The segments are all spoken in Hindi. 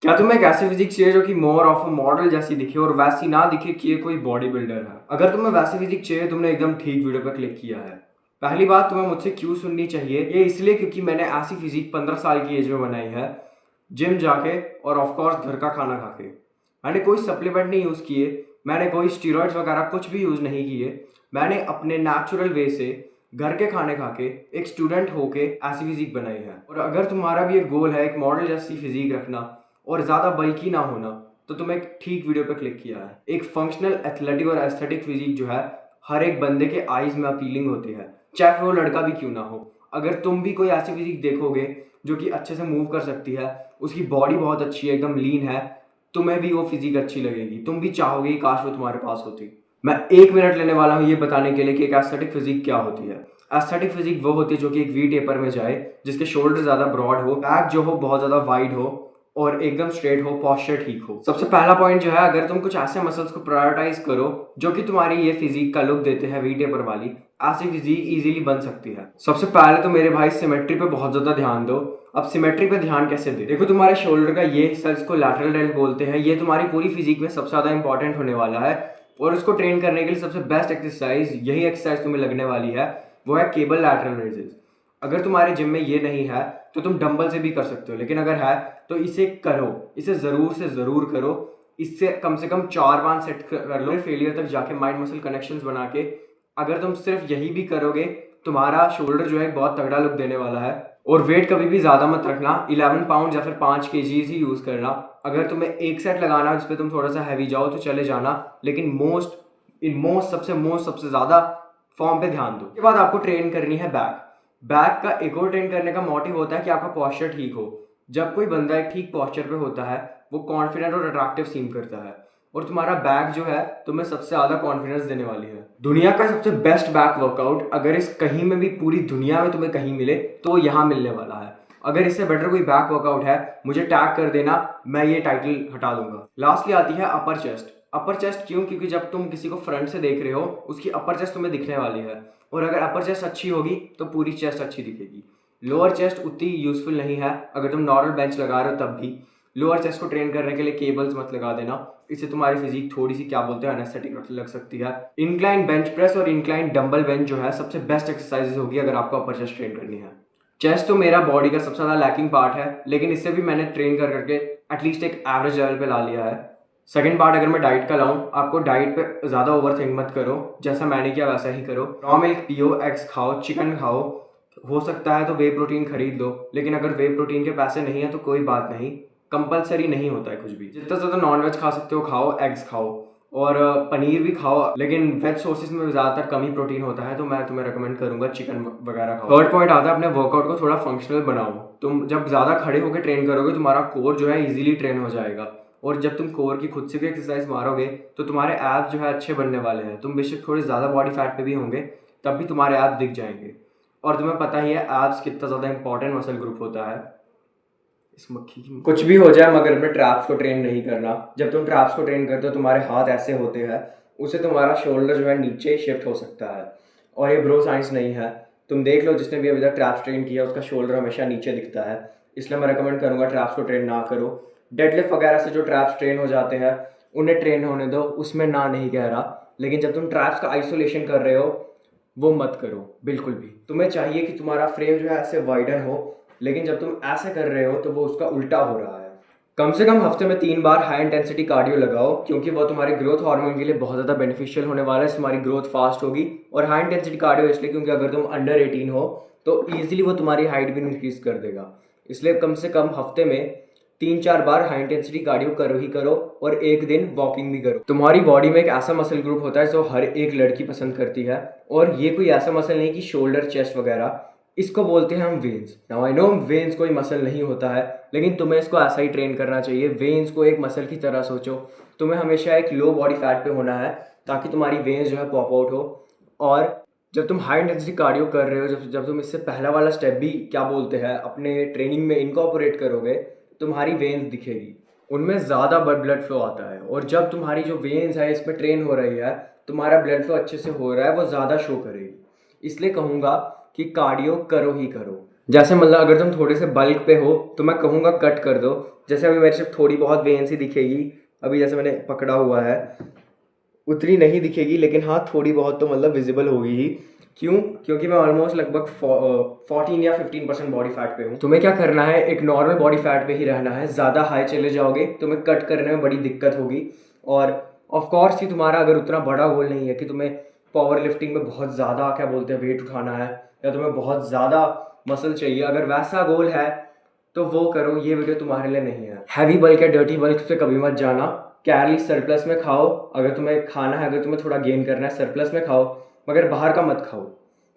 क्या तुम्हें एक ऐसी फिजिक्स चाहिए जो कि मोर ऑफ अ मॉडल जैसी दिखे और वैसी ना दिखे कि ये कोई बॉडी बिल्डर है? अगर तुम्हें वैसी फिजिक्स चाहिए, तुमने एकदम ठीक वीडियो पर क्लिक किया है। पहली बात तुम्हें मुझसे क्यों सुननी चाहिए, ये इसलिए क्योंकि मैंने ऐसी फिजिक 15 साल की एज में बनाई है, जिम जाके और ऑफकोर्स घर का खाना खा के। मैंने कोई सप्लीमेंट नहीं यूज़ किए, मैंने कोई स्टीरॉइड्स वगैरह कुछ भी यूज़ नहीं किए। मैंने अपने नेचुरल वे से घर के खाने खा के एक स्टूडेंट होके ऐसी फिजिक बनाई है। और अगर तुम्हारा भी एक गोल है एक मॉडल जैसी फिजिक रखना और ज़्यादा बल्कि ना होना, तो तुमने एक ठीक वीडियो पे क्लिक किया है। एक फंक्शनल, एथलेटिक और एस्थेटिक फिजिक जो है हर एक बंदे के आईज में अपीलिंग होती है, चाहे वो लड़का भी क्यों ना हो। अगर तुम भी कोई ऐसी फिजिक देखोगे जो कि अच्छे से मूव कर सकती है, उसकी बॉडी बहुत अच्छी है, एकदम लीन है, तुम्हें भी वो फिजिक अच्छी लगेगी। तुम भी चाहोगे कि काश वो तुम्हारे पास होती। मैं 1 मिनट लेने वाला हूँ ये बताने के लिए कि एक एस्थेटिक फिजिक क्या होती है। एस्थेटिक फिजिक वो होती है जो कि एक वी टेपर में जाए, जिसके शोल्डर ज़्यादा ब्रॉड हो, बैक जो हो बहुत ज़्यादा वाइड हो और एकदम स्ट्रेट हो, पॉस्चर ठीक हो। सबसे पहला पॉइंट जो है, अगर तुम कुछ ऐसे मसल्स को प्रायोरिटाइज करो जो कि तुम्हारी ये फिजिक का लुक देते हैं वी टेपर वाली, ऐसी फिजिक इजीली बन सकती है। सबसे पहले तो मेरे भाई सिमेट्री पे बहुत ज्यादा ध्यान दो। अब सिमेट्री पे ध्यान कैसे दे? देखो, तुम्हारे शोल्डर का ये हिस्सा जिसको लैटरल डेल्ट बोलते हैं, ये तुम्हारी पूरी फिजिक में सबसे ज्यादा इंपॉर्टेंट होने वाला है। और इसको ट्रेन करने के लिए सबसे बेस्ट एक्सरसाइज, यही एक्सरसाइज तुम्हें लगने वाली है, वो है केबल लैटरल रेजेस। अगर तुम्हारे जिम में ये नहीं है तो तुम डंबल से भी कर सकते हो, लेकिन अगर है तो इसे करो, इसे ज़रूर से ज़रूर करो। इससे कम से कम 4-5 सेट कर लो, फेलियर तक जाके माइंड मसल कनेक्शंस बना के। अगर तुम सिर्फ यही भी करोगे, तुम्हारा शोल्डर जो है बहुत तगड़ा लुक देने वाला है। और वेट कभी भी ज़्यादा मत रखना, 11 पाउंड या फिर 5 kgs ही यूज़ करना। अगर तुम्हें एक सेट लगाना है जिस पे तुम थोड़ा सा हैवी जाओ तो चले जाना, लेकिन सबसे ज़्यादा फॉर्म पे ध्यान दो। उसके बाद आपको ट्रेन करनी है बैक। बैक का एक और ट्रेन करने का मोटिव होता है कि आपका पॉस्चर ठीक हो। जब कोई बंदा एक ठीक पॉस्चर पे होता है, वो कॉन्फिडेंट और अट्रैक्टिव सीन करता है। और तुम्हारा बैक जो है तुम्हें सबसे ज़्यादा कॉन्फिडेंस देने वाली है। दुनिया का सबसे बेस्ट बैक वर्कआउट अगर इस कहीं में भी पूरी दुनिया में तुम्हें कहीं मिले तो यहाँ मिलने वाला है। अगर इससे बेटर कोई बैक वर्कआउट है, मुझे टैग कर देना, मैं ये टाइटल हटा दूंगा। लास्टली आती है अपर चेस्ट। अपर चेस्ट क्यों? क्योंकि जब तुम किसी को फ्रंट से देख रहे हो, उसकी अपर चेस्ट तुम्हें दिखने वाली है। और अगर अपर चेस्ट अच्छी होगी तो पूरी चेस्ट अच्छी दिखेगी। लोअर चेस्ट उतनी यूजफुल नहीं है, अगर तुम नॉर्मल बेंच लगा रहे हो तब भी। लोअर चेस्ट को ट्रेन करने के लिए केबल्स मत लगा देना, इससे तुम्हारी फिजिक थोड़ी सी क्या बोलते हैं अनएस्थेटिक लग सकती है। इंक्लाइन बेंच प्रेस और इंक्लाइन डंबल बेंच जो है सबसे बेस्ट एक्सरसाइजेज होगी अगर आपको अपर चेस्ट ट्रेन करनी है। चेस्ट तो मेरा बॉडी का सबसे ज़्यादा लैकिंग पार्ट है, लेकिन इससे भी मैंने ट्रेन कर करके एटलीस्ट एक एवरेज लेवल पे ला लिया है। सेकंड पार्ट अगर मैं डाइट का लाऊं, आपको डाइट पे ज़्यादा ओवर थिंक मत करो, जैसा मैंने किया वैसा ही करो। रॉ मिल्क पियो, एग्स खाओ, चिकन खाओ, हो सकता है तो वे प्रोटीन खरीद लो, लेकिन अगर वे प्रोटीन के पैसे नहीं है तो कोई बात नहीं, कंपलसरी नहीं होता है कुछ भी। जितना ज़्यादा नॉनवेज खा सकते हो खाओ, एग्स खाओ और पनीर भी खाओ, लेकिन वेज सोर्सेज में ज़्यादातर कम ही प्रोटीन होता है, तो मैं तुम्हें रेकमेंड करूंगा चिकन वगैरह खाओ। थर्ड पॉइंट आता है अपने वर्कआउट को थोड़ा फंक्शनल बनाओ। तुम जब ज़्यादा खड़े होकर ट्रेन करोगे, तुम्हारा कोर जो है इजीली ट्रेन हो जाएगा। और जब तुम कोर की खुद से भी एक्सरसाइज मारोगे तो तुम्हारे एब्स जो है अच्छे बनने वाले हैं। तुम बेशक थोड़े ज़्यादा बॉडी फैट पे भी होंगे, तब भी तुम्हारे एब्स दिख जाएंगे। और तुम्हें पता ही है एब्स कितना ज़्यादा इंपॉर्टेंट मसल ग्रुप होता है। इस मक्खी की कुछ भी हो जाए, मगर अपने ट्रैप्स को ट्रेन नहीं करना। जब तुम ट्रैप्स को ट्रेन करते हो, तुम्हारे हाथ ऐसे होते हैं, उससे तुम्हारा शोल्डर जो है नीचे शिफ्ट हो सकता है। और ये ब्रो साइंस नहीं है, तुम देख लो जिसने भी अभी तक ट्रैप्स ट्रेन किया उसका शोल्डर हमेशा नीचे दिखता है। इसलिए मैं रिकमेंड करूँगा ट्रैप्स को ट्रेन ना करो। डेडलिफ्ट वगैरह से जो ट्रैप्स ट्रेन हो जाते हैं उन्हें ट्रेन होने दो, उसमें ना नहीं कह रहा, लेकिन जब तुम ट्रैप्स का आइसोलेशन कर रहे हो वो मत करो बिल्कुल भी। तुम्हें चाहिए कि तुम्हारा फ्रेम जो है ऐसे वाइडन हो, लेकिन जब तुम ऐसे कर रहे हो तो वो उसका उल्टा हो रहा है। कम से कम हफ्ते में 3 बार हाई इंटेंसिटी कार्डियो लगाओ, क्योंकि वो तुम्हारे ग्रोथ हार्मोन के लिए बहुत ज़्यादा बेनिफिशियल होने वाला है। तुम्हारी ग्रोथ फास्ट होगी। और हाई इंटेंसिटी कार्डियो इसलिए क्योंकि अगर तुम अंडर 18 हो तो ईजिली वो तुम्हारी हाइट भी इंक्रीज कर देगा। इसलिए कम से कम हफ्ते में 3-4 बार हाई इंटेंसिटी कार्डियो करो ही करो, और एक दिन वॉकिंग भी करो। तुम्हारी बॉडी में एक ऐसा मसल ग्रुप होता है जो हर एक लड़की पसंद करती है, और ये कोई ऐसा मसल नहीं कि शोल्डर, चेस्ट वगैरह, इसको बोलते हैं हम veins. Now I know veins कोई मसल नहीं होता है, लेकिन तुम्हें इसको ऐसा ही ट्रेन करना चाहिए। वेन्स को एक मसल की तरह सोचो। तुम्हें हमेशा एक लो बॉडी फैट पे होना है ताकि तुम्हारी वेन्स जो है पॉप आउट हो। और जब तुम हाई इंटेंसिटी कार्डियो कर रहे हो, जब तुम इससे पहला वाला स्टेप भी क्या बोलते हैं अपने ट्रेनिंग में इनकॉर्पोरेट करोगे, तुम्हारी वेन्स दिखेगी, उनमें ज़्यादा ब्लड फ्लो आता है। और जब तुम्हारी जो वेन्स है इसमें ट्रेन हो रही है, तुम्हारा ब्लड फ्लो अच्छे से हो रहा है, वो ज़्यादा शो करेगी। इसलिए कहूँगा कि कार्डियो करो ही करो। जैसे मतलब अगर तुम थोड़े से बल्क पे हो तो मैं कहूँगा कट कर दो। जैसे अभी मेरे सिर्फ थोड़ी बहुत वेन सी दिखेगी, अभी जैसे मैंने पकड़ा हुआ है उतनी नहीं दिखेगी, लेकिन हाँ थोड़ी बहुत तो मतलब विजिबल होगी ही। क्यों? क्योंकि मैं ऑलमोस्ट लगभग 14 या 15% बॉडी फैट पे हूँ। तुम्हें क्या करना है, एक नॉर्मल बॉडी फैट पे ही रहना है। ज़्यादा हाई चले जाओगे तुम्हें कट करने में बड़ी दिक्कत होगी। और ऑफ कोर्स कि तुम्हारा अगर उतना बड़ा गोल नहीं है कि तुम्हें पावर लिफ्टिंग में बहुत ज़्यादा क्या बोलते हैं वेट उठाना है, या तुम्हें बहुत ज़्यादा मसल चाहिए, अगर वैसा गोल है तो वो करो, ये वीडियो तुम्हारे लिए नहीं है। हैवी बल्क या डर्टी बल्क पे कभी मत जाना। कैलोरी सरप्लस में खाओ, अगर तुम्हें खाना है, अगर तुम्हें थोड़ा गेन करना है सरप्लस में खाओ, मगर बाहर का मत खाओ।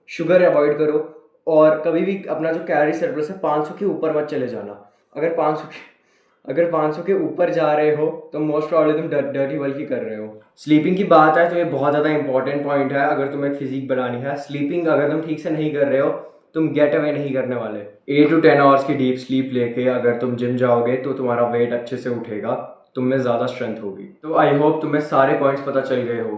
शुगर अवॉइड करो, और कभी भी अपना जो कैलोरी सरप्लस है 500 के ऊपर मत चले जाना। अगर 500 के ऊपर जा रहे हो तो मोस्ट प्रॉब्लम तुम डर्टी बल्क ही कर रहे हो। स्लीपिंग की बात है तो ये बहुत ज़्यादा इंपॉर्टेंट पॉइंट है। अगर तुम्हें फिजिक बनानी है, स्लीपिंग अगर तुम ठीक से नहीं कर रहे हो तुम गेट अवे नहीं करने वाले। 8 to 10 आवर्स की डीप स्लीप लेके अगर तुम जिम जाओगे तो तुम्हारा वेट अच्छे से उठेगा, तुम में ज़्यादा स्ट्रेंथ होगी। तो आई होप तुम्हें सारे पॉइंट्स पता चल गए हो।